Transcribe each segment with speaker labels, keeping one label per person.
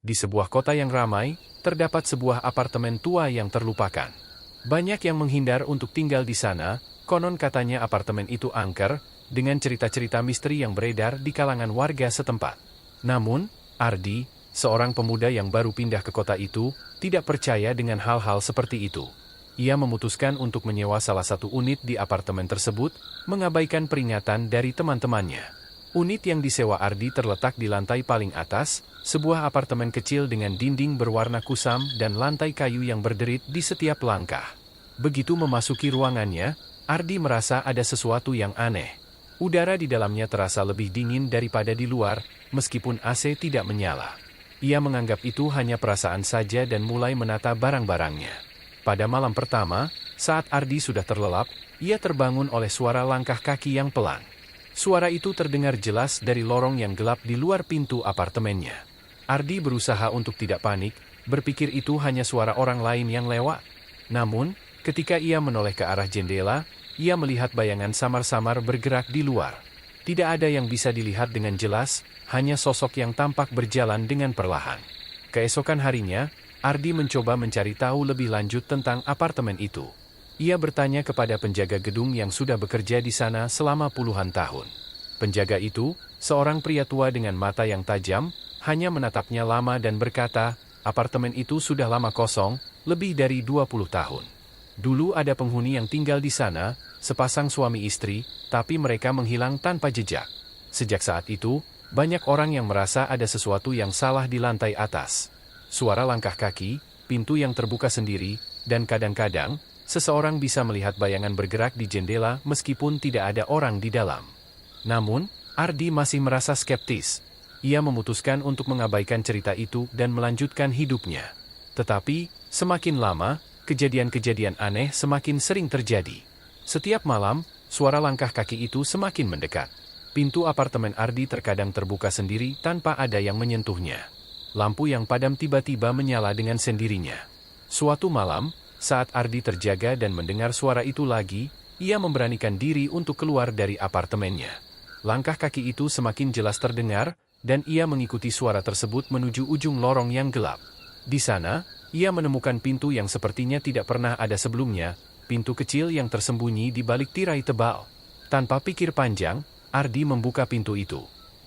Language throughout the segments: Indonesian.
Speaker 1: Di sebuah kota yang ramai, terdapat sebuah apartemen tua yang terlupakan. Banyak yang menghindar untuk tinggal di sana, konon katanya apartemen itu angker, dengan cerita-cerita misteri yang beredar di kalangan warga setempat. Namun, Ardi, seorang pemuda yang baru pindah ke kota itu, tidak percaya dengan hal-hal seperti itu. Ia memutuskan untuk menyewa salah satu unit di apartemen tersebut, mengabaikan peringatan dari teman-temannya. Unit yang disewa Ardi terletak di lantai paling atas, sebuah apartemen kecil dengan dinding berwarna kusam dan lantai kayu yang berderit di setiap langkah. Begitu memasuki ruangannya, Ardi merasa ada sesuatu yang aneh. Udara di dalamnya terasa lebih dingin daripada di luar, meskipun AC tidak menyala. Ia menganggap itu hanya perasaan saja dan mulai menata barang-barangnya. Pada malam pertama, saat Ardi sudah terlelap, ia terbangun oleh suara langkah kaki yang pelan. Suara itu terdengar jelas dari lorong yang gelap di luar pintu apartemennya. Ardi berusaha untuk tidak panik, berpikir itu hanya suara orang lain yang lewat. Namun, ketika ia menoleh ke arah jendela, ia melihat bayangan samar-samar bergerak di luar. Tidak ada yang bisa dilihat dengan jelas, hanya sosok yang tampak berjalan dengan perlahan. Keesokan harinya, Ardi mencoba mencari tahu lebih lanjut tentang apartemen itu. Ia bertanya kepada penjaga gedung yang sudah bekerja di sana selama puluhan tahun. Penjaga itu, seorang pria tua dengan mata yang tajam, hanya menatapnya lama dan berkata, apartemen itu sudah lama kosong, lebih dari 20 tahun. Dulu ada penghuni yang tinggal di sana, sepasang suami istri, tapi mereka menghilang tanpa jejak. Sejak saat itu, banyak orang yang merasa ada sesuatu yang salah di lantai atas. Suara langkah kaki, pintu yang terbuka sendiri, dan kadang-kadang, seseorang bisa melihat bayangan bergerak di jendela meskipun tidak ada orang di dalam. Namun, Ardi masih merasa skeptis. Ia memutuskan untuk mengabaikan cerita itu dan melanjutkan hidupnya. Tetapi, semakin lama, kejadian-kejadian aneh semakin sering terjadi. Setiap malam, suara langkah kaki itu semakin mendekat. Pintu apartemen Ardi terkadang terbuka sendiri tanpa ada yang menyentuhnya. Lampu yang padam tiba-tiba menyala dengan sendirinya. Suatu malam, saat Ardi terjaga dan mendengar suara itu lagi, ia memberanikan diri untuk keluar dari apartemennya. Langkah kaki itu semakin jelas terdengar, dan ia mengikuti suara tersebut menuju ujung lorong yang gelap. Di sana, ia menemukan pintu yang sepertinya tidak pernah ada sebelumnya, pintu kecil yang tersembunyi di balik tirai tebal. Tanpa pikir panjang, Ardi membuka pintu itu.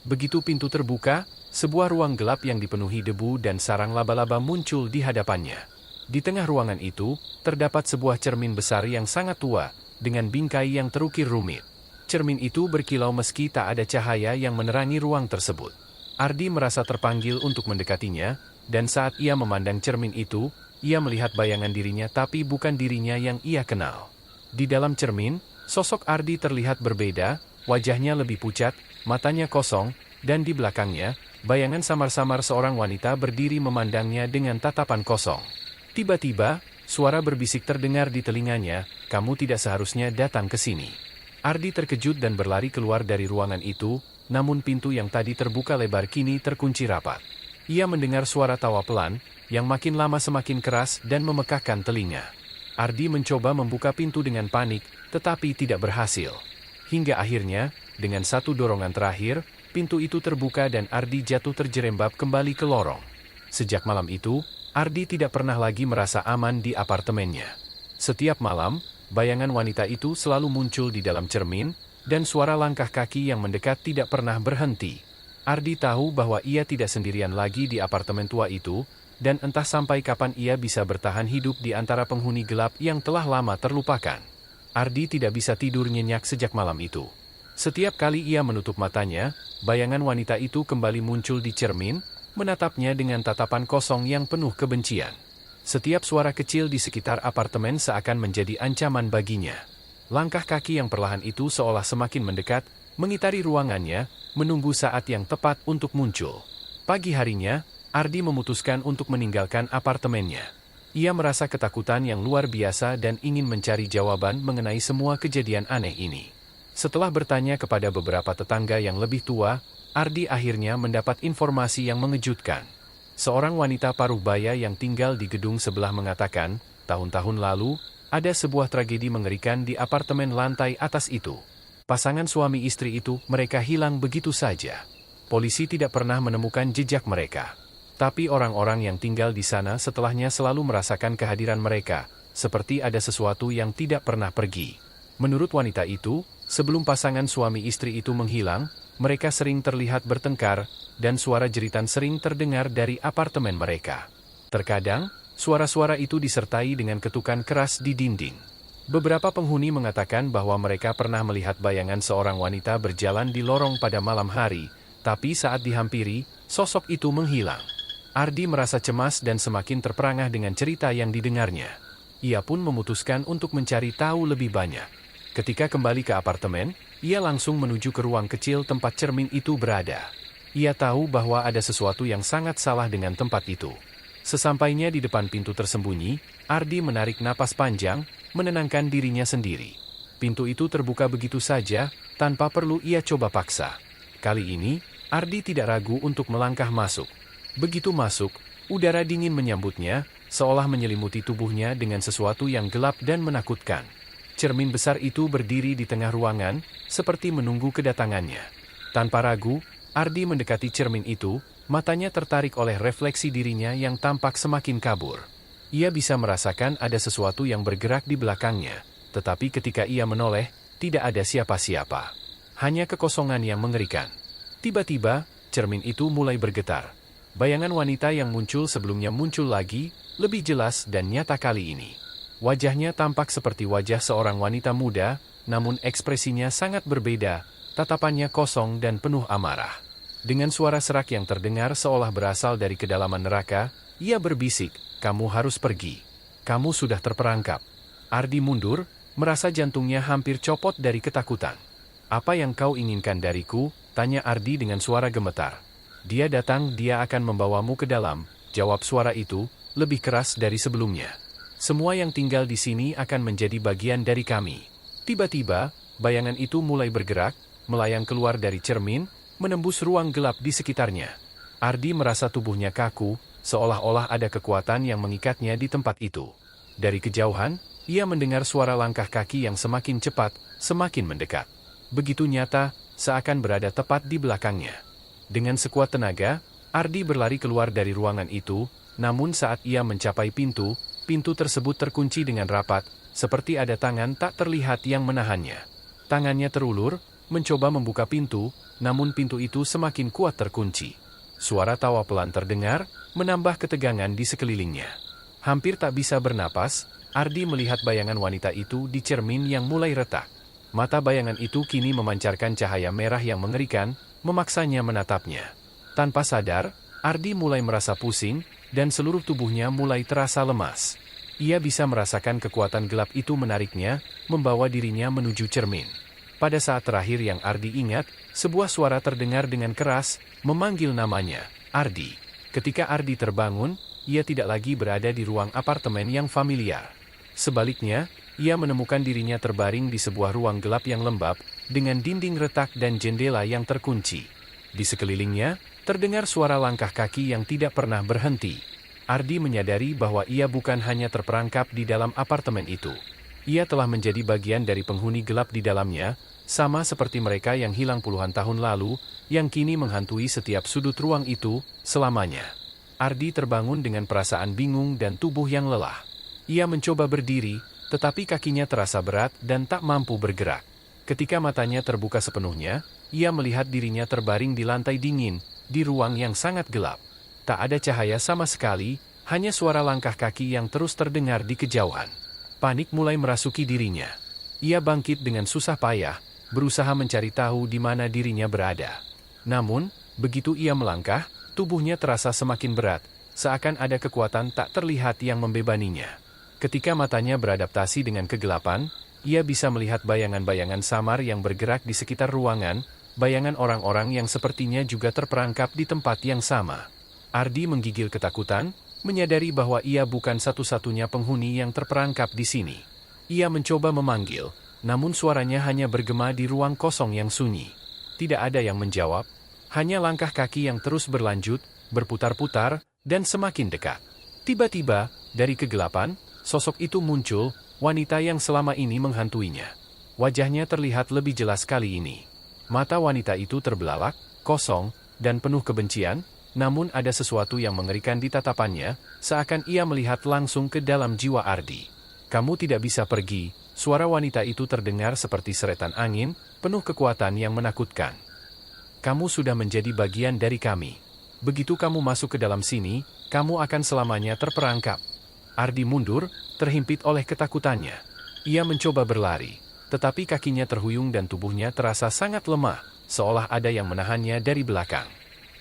Speaker 1: Begitu pintu terbuka, sebuah ruang gelap yang dipenuhi debu dan sarang laba-laba muncul di hadapannya. Di tengah ruangan itu, terdapat sebuah cermin besar yang sangat tua, dengan bingkai yang terukir rumit. Cermin itu berkilau meski tak ada cahaya yang menerangi ruang tersebut. Ardi merasa terpanggil untuk mendekatinya, dan saat ia memandang cermin itu, ia melihat bayangan dirinya tapi bukan dirinya yang ia kenal. Di dalam cermin, sosok Ardi terlihat berbeda, wajahnya lebih pucat, matanya kosong, dan di belakangnya, bayangan samar-samar seorang wanita berdiri memandangnya dengan tatapan kosong. Tiba-tiba, suara berbisik terdengar di telinganya, "Kamu tidak seharusnya datang ke sini." Ardi terkejut dan berlari keluar dari ruangan itu, namun pintu yang tadi terbuka lebar kini terkunci rapat. Ia mendengar suara tawa pelan, yang makin lama semakin keras dan memekakkan telinga. Ardi mencoba membuka pintu dengan panik, tetapi tidak berhasil. Hingga akhirnya, dengan satu dorongan terakhir, pintu itu terbuka dan Ardi jatuh terjerembab kembali ke lorong. Sejak malam itu, Ardi tidak pernah lagi merasa aman di apartemennya. Setiap malam, bayangan wanita itu selalu muncul di dalam cermin, dan suara langkah kaki yang mendekat tidak pernah berhenti. Ardi tahu bahwa ia tidak sendirian lagi di apartemen tua itu, dan entah sampai kapan ia bisa bertahan hidup di antara penghuni gelap yang telah lama terlupakan. Ardi tidak bisa tidur nyenyak sejak malam itu. Setiap kali ia menutup matanya, bayangan wanita itu kembali muncul di cermin, menatapnya dengan tatapan kosong yang penuh kebencian. Setiap suara kecil di sekitar apartemen seakan menjadi ancaman baginya. Langkah kaki yang perlahan itu seolah semakin mendekat, mengitari ruangannya, menunggu saat yang tepat untuk muncul. Pagi harinya, Ardi memutuskan untuk meninggalkan apartemennya. Ia merasa ketakutan yang luar biasa dan ingin mencari jawaban mengenai semua kejadian aneh ini. Setelah bertanya kepada beberapa tetangga yang lebih tua, Ardi akhirnya mendapat informasi yang mengejutkan. Seorang wanita paruh baya yang tinggal di gedung sebelah mengatakan, tahun-tahun lalu, ada sebuah tragedi mengerikan di apartemen lantai atas itu. Pasangan suami istri itu, mereka hilang begitu saja. Polisi tidak pernah menemukan jejak mereka. Tapi orang-orang yang tinggal di sana setelahnya selalu merasakan kehadiran mereka, seperti ada sesuatu yang tidak pernah pergi. Menurut wanita itu, sebelum pasangan suami istri itu menghilang, mereka sering terlihat bertengkar, dan suara jeritan sering terdengar dari apartemen mereka. Terkadang, suara-suara itu disertai dengan ketukan keras di dinding. Beberapa penghuni mengatakan bahwa mereka pernah melihat bayangan seorang wanita berjalan di lorong pada malam hari, tapi saat dihampiri, sosok itu menghilang. Ardi merasa cemas dan semakin terperangah dengan cerita yang didengarnya. Ia pun memutuskan untuk mencari tahu lebih banyak. Ketika kembali ke apartemen, ia langsung menuju ke ruang kecil tempat cermin itu berada. Ia tahu bahwa ada sesuatu yang sangat salah dengan tempat itu. Sesampainya di depan pintu tersembunyi, Ardi menarik napas panjang, menenangkan dirinya sendiri. Pintu itu terbuka begitu saja, tanpa perlu ia coba paksa. Kali ini, Ardi tidak ragu untuk melangkah masuk. Begitu masuk, udara dingin menyambutnya, seolah menyelimuti tubuhnya dengan sesuatu yang gelap dan menakutkan. Cermin besar itu berdiri di tengah ruangan, seperti menunggu kedatangannya. Tanpa ragu, Ardi mendekati cermin itu, matanya tertarik oleh refleksi dirinya yang tampak semakin kabur. Ia bisa merasakan ada sesuatu yang bergerak di belakangnya, tetapi ketika ia menoleh, tidak ada siapa-siapa. Hanya kekosongan yang mengerikan. Tiba-tiba, cermin itu mulai bergetar. Bayangan wanita yang muncul sebelumnya muncul lagi, lebih jelas dan nyata kali ini. Wajahnya tampak seperti wajah seorang wanita muda, namun ekspresinya sangat berbeda, tatapannya kosong dan penuh amarah. Dengan suara serak yang terdengar seolah berasal dari kedalaman neraka, ia berbisik, "Kamu harus pergi. Kamu sudah terperangkap." Ardi mundur, merasa jantungnya hampir copot dari ketakutan. "Apa yang kau inginkan dariku?" tanya Ardi dengan suara gemetar. "Dia datang, dia akan membawamu ke dalam," jawab suara itu, lebih keras dari sebelumnya. "Semua yang tinggal di sini akan menjadi bagian dari kami." Tiba-tiba, bayangan itu mulai bergerak, melayang keluar dari cermin, menembus ruang gelap di sekitarnya. Ardi merasa tubuhnya kaku, seolah-olah ada kekuatan yang mengikatnya di tempat itu. Dari kejauhan, ia mendengar suara langkah kaki yang semakin cepat, semakin mendekat. Begitu nyata, seakan berada tepat di belakangnya. Dengan sekuat tenaga, Ardi berlari keluar dari ruangan itu, namun saat ia mencapai pintu, pintu tersebut terkunci dengan rapat, seperti ada tangan tak terlihat yang menahannya. Tangannya terulur, mencoba membuka pintu, namun pintu itu semakin kuat terkunci. Suara tawa pelan terdengar, menambah ketegangan di sekelilingnya. Hampir tak bisa bernapas, Ardi melihat bayangan wanita itu di cermin yang mulai retak. Mata bayangan itu kini memancarkan cahaya merah yang mengerikan, memaksanya menatapnya. Tanpa sadar, Ardi mulai merasa pusing, dan seluruh tubuhnya mulai terasa lemas. Ia bisa merasakan kekuatan gelap itu menariknya, membawa dirinya menuju cermin. Pada saat terakhir yang Ardi ingat, sebuah suara terdengar dengan keras, memanggil namanya, "Ardi." Ketika Ardi terbangun, ia tidak lagi berada di ruang apartemen yang familiar. Sebaliknya, ia menemukan dirinya terbaring di sebuah ruang gelap yang lembab, dengan dinding retak dan jendela yang terkunci. Di sekelilingnya, terdengar suara langkah kaki yang tidak pernah berhenti. Ardi menyadari bahwa ia bukan hanya terperangkap di dalam apartemen itu. Ia telah menjadi bagian dari penghuni gelap di dalamnya, sama seperti mereka yang hilang puluhan tahun lalu, yang kini menghantui setiap sudut ruang itu, selamanya. Ardi terbangun dengan perasaan bingung dan tubuh yang lelah. Ia mencoba berdiri, tetapi kakinya terasa berat dan tak mampu bergerak. Ketika matanya terbuka sepenuhnya, ia melihat dirinya terbaring di lantai dingin, di ruang yang sangat gelap. Tak ada cahaya sama sekali, hanya suara langkah kaki yang terus terdengar di kejauhan. Panik mulai merasuki dirinya. Ia bangkit dengan susah payah, berusaha mencari tahu di mana dirinya berada. Namun, begitu ia melangkah, tubuhnya terasa semakin berat, seakan ada kekuatan tak terlihat yang membebaninya. Ketika matanya beradaptasi dengan kegelapan, ia bisa melihat bayangan-bayangan samar yang bergerak di sekitar ruangan, bayangan orang-orang yang sepertinya juga terperangkap di tempat yang sama. Ardi menggigil ketakutan, menyadari bahwa ia bukan satu-satunya penghuni yang terperangkap di sini. Ia mencoba memanggil, namun suaranya hanya bergema di ruang kosong yang sunyi. Tidak ada yang menjawab, hanya langkah kaki yang terus berlanjut, berputar-putar, dan semakin dekat. Tiba-tiba, dari kegelapan, sosok itu muncul, wanita yang selama ini menghantuinya. Wajahnya terlihat lebih jelas kali ini. Mata wanita itu terbelalak, kosong, dan penuh kebencian, namun ada sesuatu yang mengerikan di tatapannya, seakan ia melihat langsung ke dalam jiwa Ardi. "Kamu tidak bisa pergi," suara wanita itu terdengar seperti seretan angin, penuh kekuatan yang menakutkan. "Kamu sudah menjadi bagian dari kami. Begitu kamu masuk ke dalam sini, kamu akan selamanya terperangkap." Ardi mundur, terhimpit oleh ketakutannya. Ia mencoba berlari, tetapi kakinya terhuyung dan tubuhnya terasa sangat lemah, seolah ada yang menahannya dari belakang.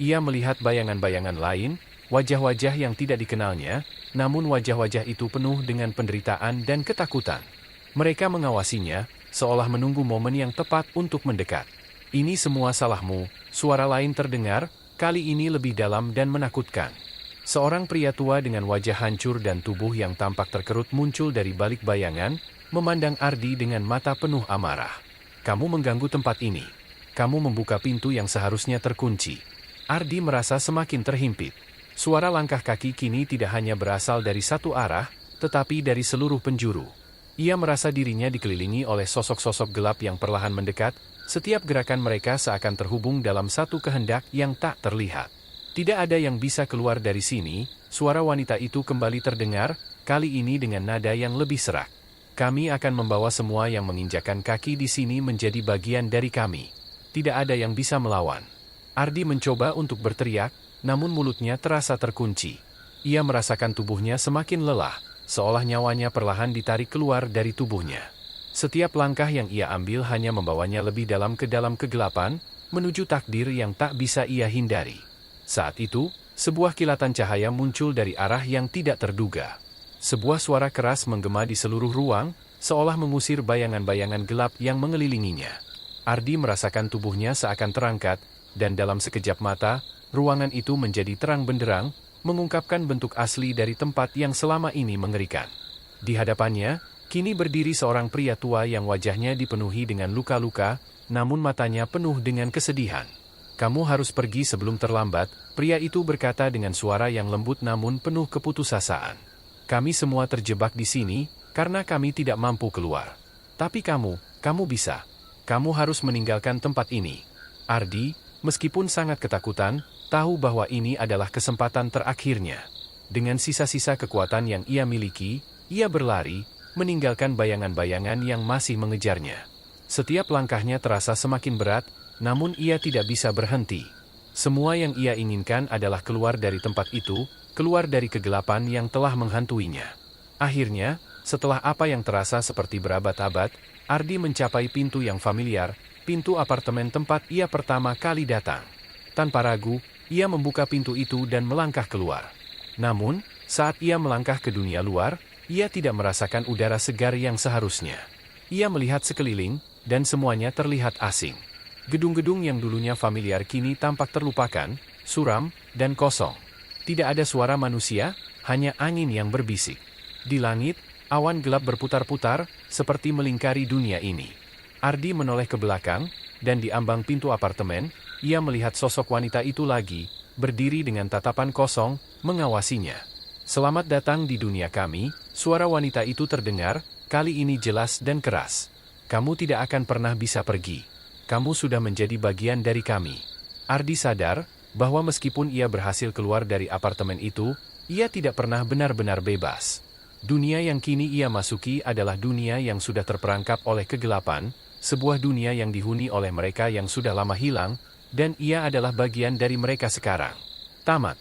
Speaker 1: Ia melihat bayangan-bayangan lain, wajah-wajah yang tidak dikenalnya, namun wajah-wajah itu penuh dengan penderitaan dan ketakutan. Mereka mengawasinya, seolah menunggu momen yang tepat untuk mendekat. "Ini semua salahmu," suara lain terdengar, kali ini lebih dalam dan menakutkan. Seorang pria tua dengan wajah hancur dan tubuh yang tampak terkerut muncul dari balik bayangan, memandang Ardi dengan mata penuh amarah. "Kamu mengganggu tempat ini. Kamu membuka pintu yang seharusnya terkunci." Ardi merasa semakin terhimpit. Suara langkah kaki kini tidak hanya berasal dari satu arah, tetapi dari seluruh penjuru. Ia merasa dirinya dikelilingi oleh sosok-sosok gelap yang perlahan mendekat, setiap gerakan mereka seakan terhubung dalam satu kehendak yang tak terlihat. "Tidak ada yang bisa keluar dari sini," suara wanita itu kembali terdengar, kali ini dengan nada yang lebih serak. "Kami akan membawa semua yang menginjakan kaki di sini menjadi bagian dari kami. Tidak ada yang bisa melawan." Ardi mencoba untuk berteriak, namun mulutnya terasa terkunci. Ia merasakan tubuhnya semakin lelah, seolah nyawanya perlahan ditarik keluar dari tubuhnya. Setiap langkah yang ia ambil hanya membawanya lebih dalam ke dalam kegelapan, menuju takdir yang tak bisa ia hindari. Saat itu, sebuah kilatan cahaya muncul dari arah yang tidak terduga. Sebuah suara keras menggema di seluruh ruang, seolah mengusir bayangan-bayangan gelap yang mengelilinginya. Ardi merasakan tubuhnya seakan terangkat, dan dalam sekejap mata, ruangan itu menjadi terang benderang, mengungkapkan bentuk asli dari tempat yang selama ini mengerikan. Di hadapannya, kini berdiri seorang pria tua yang wajahnya dipenuhi dengan luka-luka, namun matanya penuh dengan kesedihan. "Kamu harus pergi sebelum terlambat," pria itu berkata dengan suara yang lembut namun penuh keputusasaan. "Kami semua terjebak di sini, karena kami tidak mampu keluar. Tapi kamu bisa. Kamu harus meninggalkan tempat ini." Ardi, meskipun sangat ketakutan, tahu bahwa ini adalah kesempatan terakhirnya. Dengan sisa-sisa kekuatan yang ia miliki, ia berlari, meninggalkan bayangan-bayangan yang masih mengejarnya. Setiap langkahnya terasa semakin berat, namun ia tidak bisa berhenti. Semua yang ia inginkan adalah keluar dari tempat itu, keluar dari kegelapan yang telah menghantuinya. Akhirnya, setelah apa yang terasa seperti berabad-abad, Ardi mencapai pintu yang familiar, pintu apartemen tempat ia pertama kali datang. Tanpa ragu, ia membuka pintu itu dan melangkah keluar. Namun, saat ia melangkah ke dunia luar, ia tidak merasakan udara segar yang seharusnya. Ia melihat sekeliling, dan semuanya terlihat asing. Gedung-gedung yang dulunya familiar kini tampak terlupakan, suram, dan kosong. Tidak ada suara manusia, hanya angin yang berbisik. Di langit, awan gelap berputar-putar, seperti melingkari dunia ini. Ardi menoleh ke belakang, dan di ambang pintu apartemen, ia melihat sosok wanita itu lagi, berdiri dengan tatapan kosong, mengawasinya. "Selamat datang di dunia kami," suara wanita itu terdengar, kali ini jelas dan keras. "Kamu tidak akan pernah bisa pergi. Kamu sudah menjadi bagian dari kami." Ardi sadar, bahwa meskipun ia berhasil keluar dari apartemen itu, ia tidak pernah benar-benar bebas. Dunia yang kini ia masuki adalah dunia yang sudah terperangkap oleh kegelapan, sebuah dunia yang dihuni oleh mereka yang sudah lama hilang, dan ia adalah bagian dari mereka sekarang. Tamat.